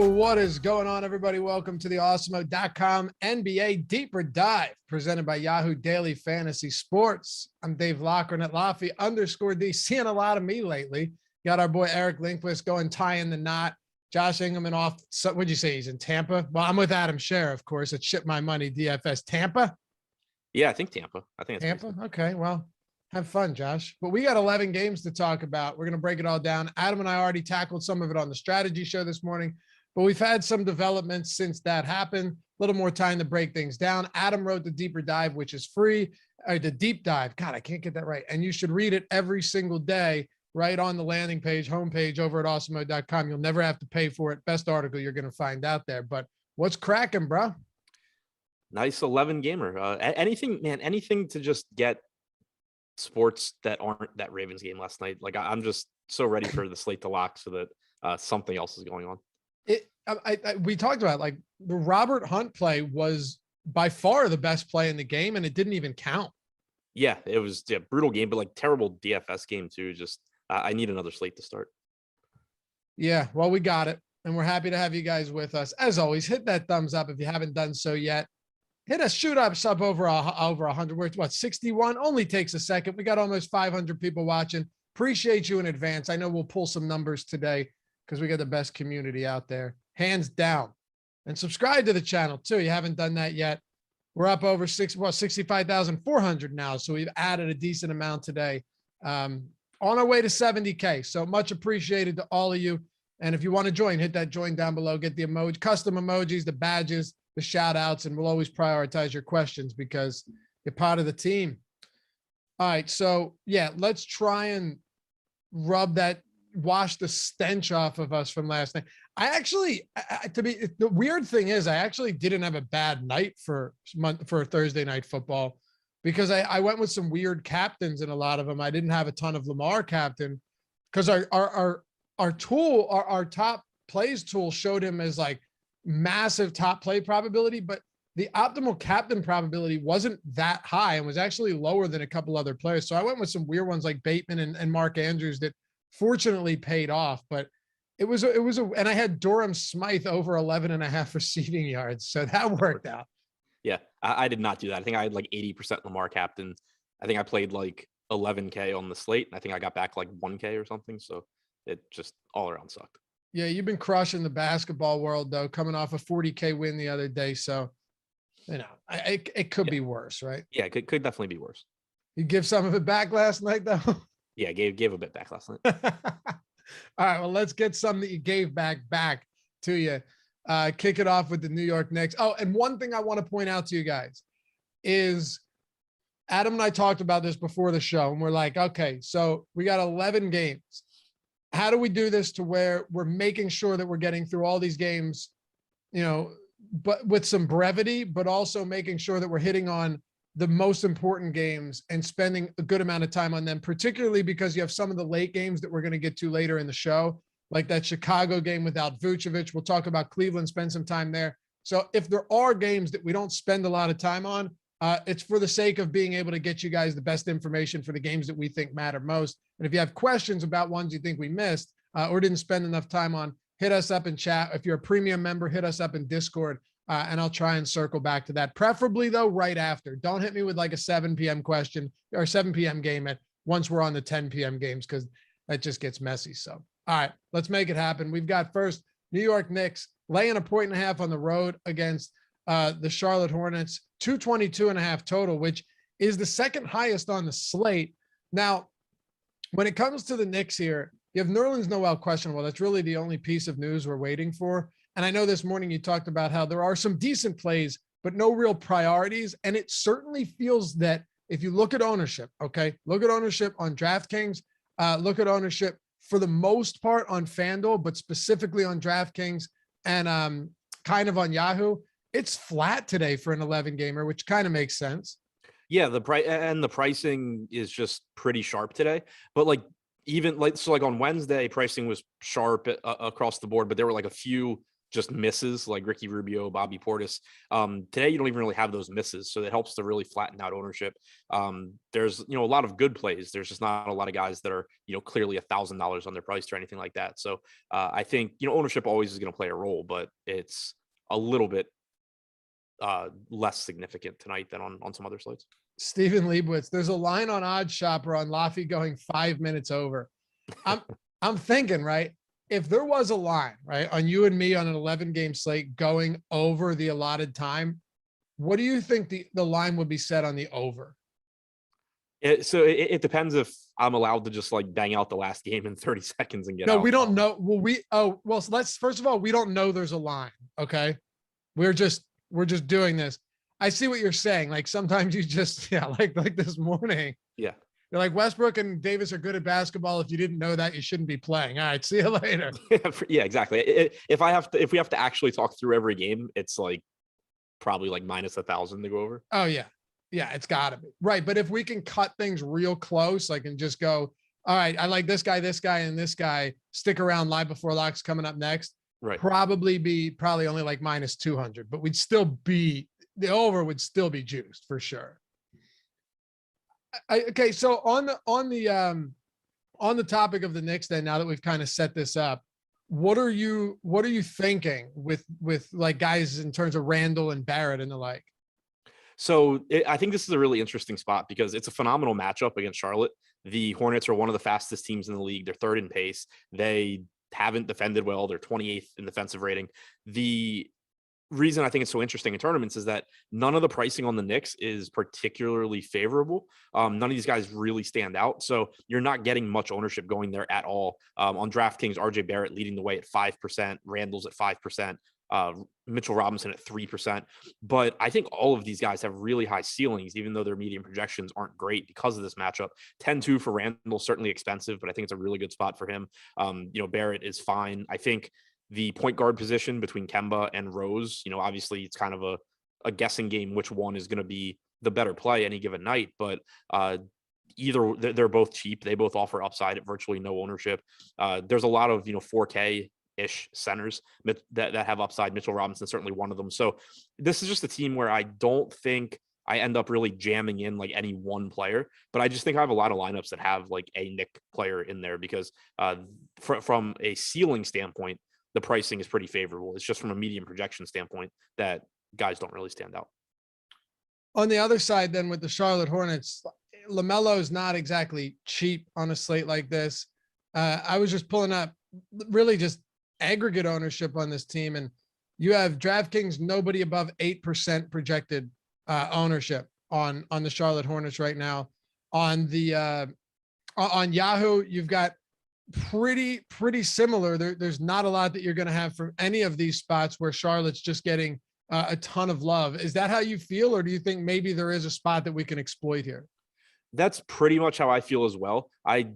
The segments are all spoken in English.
What is going on, everybody? Welcome to the Awesemo.com NBA Deeper Dive, presented by Yahoo Daily Fantasy Sports. I'm Dave Lockren at Laffy_D. Seeing a lot of me lately. Got our boy Eric Lindquist going, tying the knot. Josh Ingleman off. So, what'd you say? He's in Tampa? Well, I'm with Adam Scher, of course. It's Ship My Money DFS. Tampa? Yeah, I think Tampa. It's Tampa. Okay, well, have fun, Josh. But we got 11 games to talk about. We're going to break it all down. Adam and I already tackled some of it on the strategy show this morning, but we've had some developments since that happened. A little more time to break things down. Adam wrote the deeper dive, which is free, or the deep dive. God, I can't get that right. And you should read it every single day right on the landing page, homepage over at Awesemo.com. You'll never have to pay for it. Best article you're going to find out there. But what's cracking, bro? Nice 11 gamer. Anything, man, anything to just get sports that aren't that Ravens game last night. Like I'm just so ready for the slate to lock so that something else is going on. We talked about, like, the Robert Hunt play was by far the best play in the game, and it didn't even count. Yeah, it was a brutal game, but like terrible DFS game too. Just I need another slate to start. Yeah, well, we got it, and we're happy to have you guys with us. As always, hit that thumbs up if you haven't done so yet. Hit us, shoot up, sub over 100. We're at 61? Only takes a second. We got almost 500 people watching. Appreciate you in advance. I know we'll pull some numbers today because we got the best community out there, hands down. And subscribe to the channel too. You haven't done that yet. We're up over 65,400 now. So we've added a decent amount today. On our way to 70K. So much appreciated to all of you. And if you want to join, hit that join down below, get the emoji, custom emojis, the badges, the shout outs, and we'll always prioritize your questions because you're part of the team. All right. So yeah, let's try and wash the stench off of us from last night. The weird thing is I actually didn't have a bad night for Thursday night football because I went with some weird captains in a lot of them. I didn't have a ton of Lamar captain because our top plays tool showed him as like massive top play probability, but the optimal captain probability wasn't that high and was actually lower than a couple other players. So I went with some weird ones like Bateman and Mark Andrews that fortunately paid off, but and I had Durham Smythe over 11.5 receiving yards. So that worked out. Yeah. I did not do that. I think I had like 80% Lamar captain. I think I played like 11K on the slate. I think I got back like 1K or something. So it just all around sucked. Yeah, you've been crushing the basketball world, though, coming off a 40K win the other day. So, you know, it could be worse, right? Yeah, it could definitely be worse. You give some of it back last night, though? Yeah, gave a bit back last night. All right, well, let's get some that you gave back to you. Kick it off with the New York Knicks. Oh, and one thing I want to point out to you guys is Adam and I talked about this before the show, and we're like, okay, so we got 11 games. How do we do this to where we're making sure that we're getting through all these games, you know, but with some brevity, but also making sure that we're hitting on the most important games and spending a good amount of time on them, particularly because you have some of the late games that we're going to get to later in the show, like that Chicago game without Vucevic. We'll talk about Cleveland, spend some time there. So if there are games that we don't spend a lot of time on, it's for the sake of being able to get you guys the best information for the games that we think matter most. And if you have questions about ones you think we missed or didn't spend enough time on, hit us up in chat. If you're a premium member, hit us up in Discord, and I'll try and circle back to that. Preferably, though, right after. Don't hit me with like a 7 p.m. question or 7 p.m. game once we're on the 10 p.m. games because that just gets messy. So, all right, let's make it happen. We've got first New York Knicks laying 1.5 on the road against the Charlotte Hornets, 222.5 total, which is the second highest on the slate. Now, when it comes to the Knicks here, you have Nerlens Noel questionable. That's really the only piece of news we're waiting for. And I know this morning you talked about how there are some decent plays, but no real priorities. And it certainly feels that if you look at ownership, okay, look at ownership on DraftKings, look at ownership for the most part on Fanduel, but specifically on DraftKings and kind of on Yahoo. It's flat today for an 11 gamer, which kind of makes sense. Yeah, the pricing is just pretty sharp today. But like even like on Wednesday, pricing was sharp across the board, but there were like a few just misses like Ricky Rubio, Bobby Portis. Today, you don't even really have those misses. So it helps to really flatten out ownership. There's, a lot of good plays. There's just not a lot of guys that are, clearly $1,000 underpriced or anything like that. So I think, ownership always is going to play a role, but it's a little bit less significant tonight than on some other slates. Stephen Leibowitz, there's a line on Odd Shopper on Laffy going 5 minutes over. I'm thinking, right? If there was a line, right, on you and me on an 11-game slate going over the allotted time, what do you think the line would be set on the over? It depends if I'm allowed to just like bang out the last game in 30 seconds and get out. No, we don't know. Well, so let's, first of all, we don't know there's a line. Okay. We're just doing this. I see what you're saying. Like sometimes you just, like this morning. Yeah. You're like, Westbrook and Davis are good at basketball. If you didn't know that, you shouldn't be playing. All right. See you later. Yeah, exactly. If we have to actually talk through every game, it's like probably like minus 1,000 to go over. Oh yeah. Yeah. It's gotta be right. But if we can cut things real close, like, and just go, all right, I like this guy, and this guy, stick around. Live Before Locks coming up next. Right. Probably only like minus 200, but the over would still be juiced for sure. Okay. So on the topic of the Knicks, then, now that we've kind of set this up, what are you thinking with like guys in terms of Randall and Barrett and the like? So I think this is a really interesting spot because it's a phenomenal matchup against Charlotte. The Hornets are one of the fastest teams in the league. They're third in pace. They haven't defended well. They're 28th in defensive rating. The reason I think it's so interesting in tournaments is that none of the pricing on the Knicks is particularly favorable. None of these guys really stand out. So you're not getting much ownership going there at all. On DraftKings, RJ Barrett leading the way at 5%, Randall's at 5%, Mitchell Robinson at 3%. But I think all of these guys have really high ceilings, even though their median projections aren't great because of this matchup. 10-2 for Randall, certainly expensive, but I think it's a really good spot for him. Barrett is fine. I think the point guard position between Kemba and Rose, obviously it's kind of a guessing game which one is going to be the better play any given night, but either they're both cheap. They both offer upside at virtually no ownership. There's a lot of 4K ish centers that have upside. Mitchell Robinson certainly one of them. So this is just a team where I don't think I end up really jamming in like any one player, but I just think I have a lot of lineups that have like a Knick player in there because from a ceiling standpoint, the pricing is pretty favorable. It's just from a medium projection standpoint that guys don't really stand out. On the other side, then, with the Charlotte Hornets, LaMelo is not exactly cheap on a slate like this. I was just pulling up really just aggregate ownership on this team, and you have DraftKings nobody above 8% projected ownership on the Charlotte Hornets right now. On the on Yahoo, you've got pretty similar. There's not a lot that you're going to have from any of these spots where Charlotte's just getting a ton of love. Is that how you feel, or do you think maybe there is a spot that we can exploit here? That's pretty much how I feel as well. I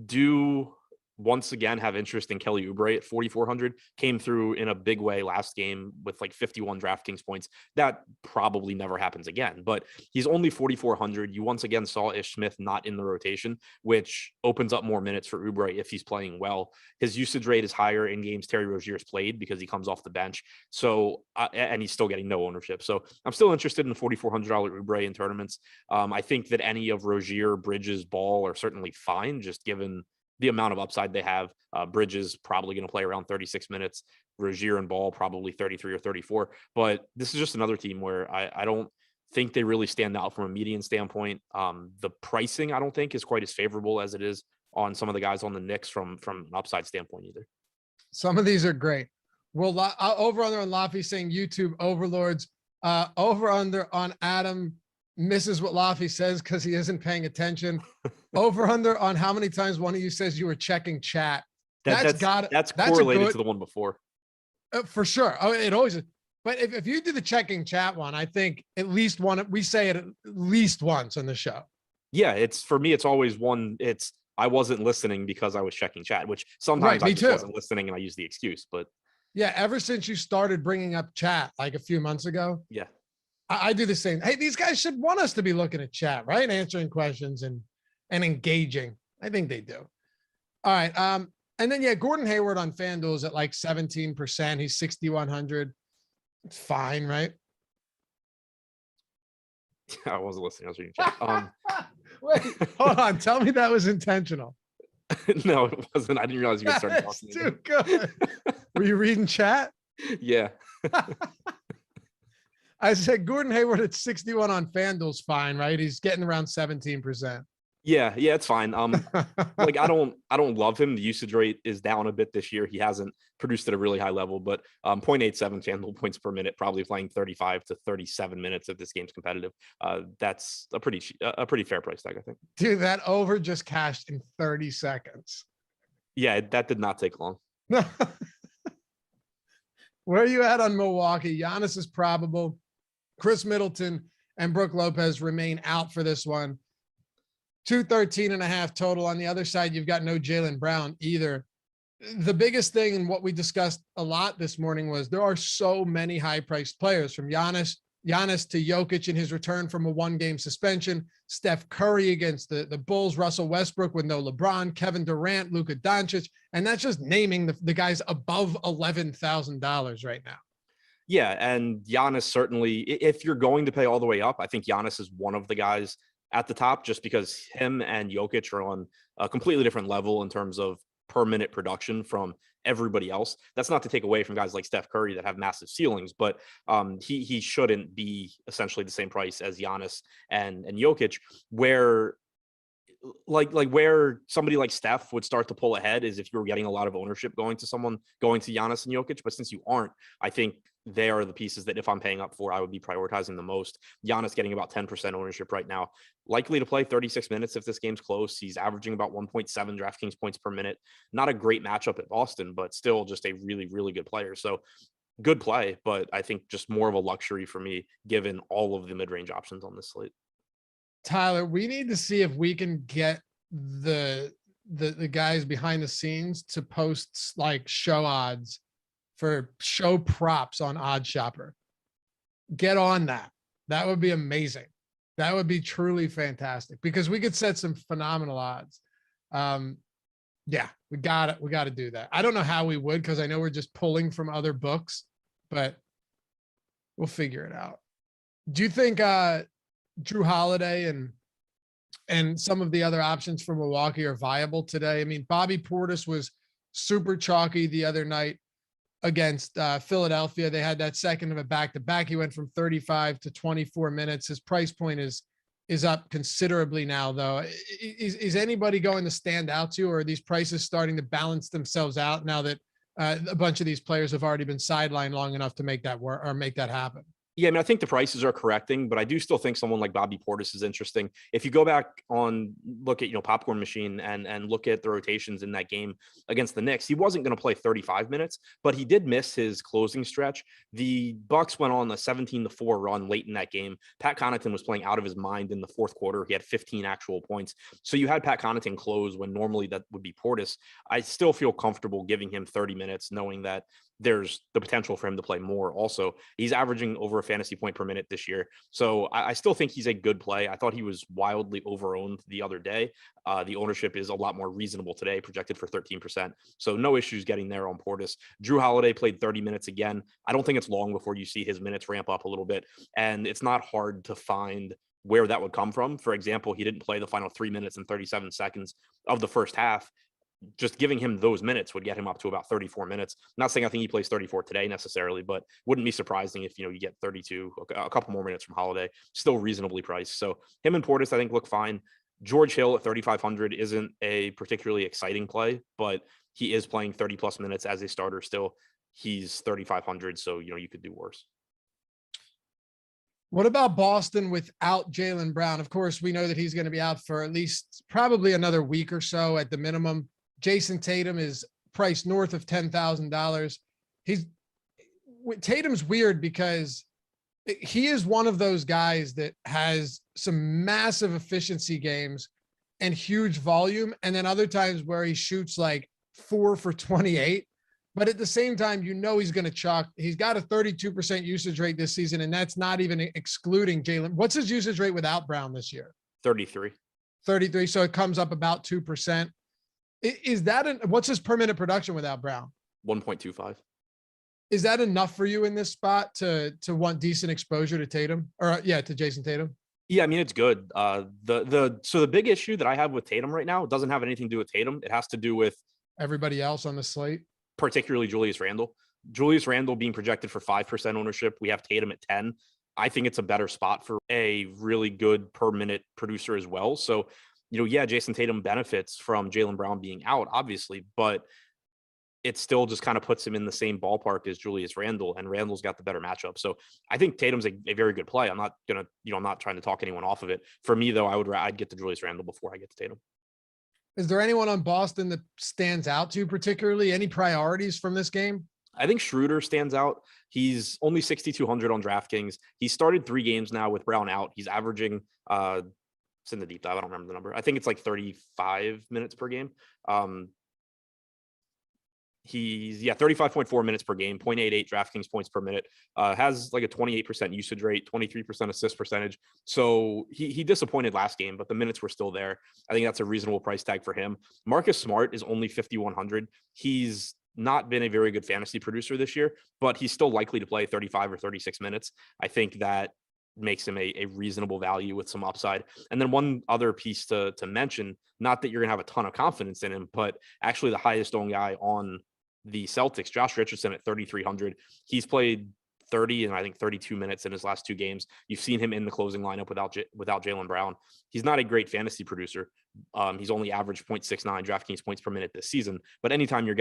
do once again have interest in Kelly Oubre at 4,400. Came through in a big way last game with like 51 DraftKings points. That probably never happens again, but he's only 4,400. You once again saw Ish Smith not in the rotation, which opens up more minutes for Oubre if he's playing well. His usage rate is higher in games Terry Rozier's played because he comes off the bench. So, and he's still getting no ownership. So I'm still interested in the $4,400 Oubre in tournaments. I think that any of Rozier, Bridges, Ball are certainly fine, just given the amount of upside they have. Bridges probably going to play around 36 minutes. Rozier and Ball probably 33 or 34. But this is just another team where I don't think they really stand out from a median standpoint. The pricing I don't think is quite as favorable as it is on some of the guys on the Knicks from an upside standpoint either. Some of these are great. Well, over under on Laffy saying YouTube overlords. Over under on Adam misses what Laffy says because he isn't paying attention. Over under on how many times one of you says you were checking chat. That's correlated to the one before. For sure. Oh, it always is. But if you do the checking chat one, I think at least one, we say it at least once on the show. Yeah, it's for me, it's always one. It's I wasn't listening because I was checking chat, which sometimes I just wasn't listening and I use the excuse. But yeah, ever since you started bringing up chat like a few months ago. Yeah. I do the same. Hey, these guys should want us to be looking at chat, right? Answering questions and engaging. I think they do. All right. And then, yeah, Gordon Hayward on Fanduel is at like 17%. He's 6,100. It's fine, right? I wasn't listening. I was reading chat. Wait, hold on. Tell me that was intentional. No, it wasn't. I didn't realize you were starting That's talking. too good. Were you reading chat? Yeah. I said Gordon Hayward at 61 on Fanduel's fine, right? He's getting around 17%. Yeah, it's fine. Like I don't love him. The usage rate is down a bit this year. He hasn't produced at a really high level, but 0.87 Fanduel points per minute, probably playing 35 to 37 minutes if this game's competitive. That's a pretty fair price tag, I think. Dude, that over just cashed in 30 seconds. Yeah, that did not take long. Where are you at on Milwaukee? Giannis is probable. Chris Middleton and Brook Lopez remain out for this one. 213.5 total. On the other side, you've got no Jaylen Brown either. The biggest thing and what we discussed a lot this morning was there are so many high-priced players, from Giannis to Jokic in his return from a one-game suspension, Steph Curry against the Bulls, Russell Westbrook with no LeBron, Kevin Durant, Luka Doncic, and that's just naming the guys above $11,000 right now. Yeah, and Giannis certainly, if you're going to pay all the way up, I think Giannis is one of the guys at the top, just because him and Jokic are on a completely different level in terms of per minute production from everybody else. That's not to take away from guys like Steph Curry that have massive ceilings, but he shouldn't be essentially the same price as Giannis and Jokic, where where somebody like Steph would start to pull ahead is if you were getting a lot of ownership going to Giannis and Jokic. But since you aren't, I think they are the pieces that if I'm paying up for, I would be prioritizing the most. Giannis getting about 10% ownership right now, likely to play 36 minutes if this game's close. He's averaging about 1.7 DraftKings points per minute. Not a great matchup at Boston, but still just a really, really good player. So good play, but I think just more of a luxury for me, given all of the mid-range options on this slate. Tyler, we need to see if we can get the guys behind the scenes to post like show odds for show props on Odd Shopper. Get on that. That would be amazing. That would be truly fantastic, because we could set some phenomenal odds. Yeah, we got it. We got to do that. I don't know how we would, because I know we're just pulling from other books, but we'll figure it out. Do you think Drew Holiday and some of the other options for Milwaukee are viable today? I mean, Bobby Portis was super chalky the other night against Philadelphia. They had that second of a back-to-back. He went from 35 to 24 minutes. His price point is up considerably now, though. Is anybody going to stand out to you, or are these prices starting to balance themselves out now that a bunch of these players have already been sidelined long enough to make that work or make that happen? Yeah, I mean, I think the prices are correcting, but I do still think someone like Bobby Portis is interesting. If you go back look at, Popcorn Machine and look at the rotations in that game against the Knicks, he wasn't going to play 35 minutes, but he did miss his closing stretch. The Bucks went on a 17-4 run late in that game. Pat Connaughton was playing out of his mind in the fourth quarter. He had 15 actual points. So you had Pat Connaughton close when normally that would be Portis. I still feel comfortable giving him 30 minutes, knowing that there's the potential for him to play more. Also, he's averaging over a fantasy point per minute this year. So I still think he's a good play. I thought he was wildly over-owned the other day. The ownership is a lot more reasonable today, projected for 13%. So no issues getting there on Portis. Drew Holiday played 30 minutes again. I don't think it's long before you see his minutes ramp up a little bit. And it's not hard to find where that would come from. For example, he didn't play the final 3 minutes and 37 seconds of the first half. Just giving him those minutes would get him up to about 34 minutes. Not saying I think he plays 34 today necessarily, but wouldn't be surprising if, you get 32, a couple more minutes from Holiday, still reasonably priced. So him and Portis, I think, look fine. George Hill at 3,500 isn't a particularly exciting play, but he is playing 30 plus minutes as a starter still. He's 3,500. So, you could do worse. What about Boston without Jaylen Brown? Of course, we know that he's going to be out for at least probably another week or so at the minimum. Jason Tatum is priced north of $10,000. Tatum's weird because he is one of those guys that has some massive efficiency games and huge volume. And then other times where he shoots like 4 for 28, but at the same time, he's going to chalk. He's got a 32% usage rate this season. And that's not even excluding Jaylen. What's his usage rate without Brown this year? 33. 33. So it comes up about 2%. Is that what's his per minute production without Brown? 1.25. Is that enough for you in this spot to want decent exposure to Tatum or to Jason Tatum? Yeah, I mean, it's good. So the big issue that I have with Tatum right now doesn't have anything to do with Tatum. It has to do with everybody else on the slate, particularly Julius Randle. Julius Randle being projected for 5% ownership. We have Tatum at 10. I think it's a better spot for a really good per minute producer as well. So, Jason Tatum benefits from Jaylen Brown being out, obviously, but it still just kind of puts him in the same ballpark as Julius Randle, and Randle's got the better matchup. So I think Tatum's a very good play. I'm not gonna, I'm not trying to talk anyone off of it. For me though, I'd get to Julius Randle before I get to Tatum. Is there anyone on Boston that stands out to you particularly? Any priorities from this game? I think Schroeder stands out. He's only 6,200 on DraftKings. He started 3 games now with Brown out. He's averaging, it's in the deep dive. I don't remember the number. I think it's like 35 minutes per game. He's 35.4 minutes per game, 0.88 DraftKings points per minute, has like a 28% usage rate, 23% assist percentage. So he disappointed last game, but the minutes were still there. I think that's a reasonable price tag for him. Marcus Smart is only 5,100. He's not been a very good fantasy producer this year, but he's still likely to play 35 or 36 minutes. I think that makes him a reasonable value with some upside. And then one other piece to mention, not that you're going to have a ton of confidence in him, but actually the highest owned guy on the Celtics, Josh Richardson at 3,300. He's played 30 and I think 32 minutes in his last 2 games. You've seen him in the closing lineup without Jaylen Brown. He's not a great fantasy producer. He's only averaged 0.69 DraftKings points per minute this season. But anytime you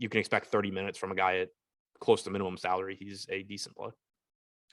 can expect 30 minutes from a guy at close to minimum salary, he's a decent play.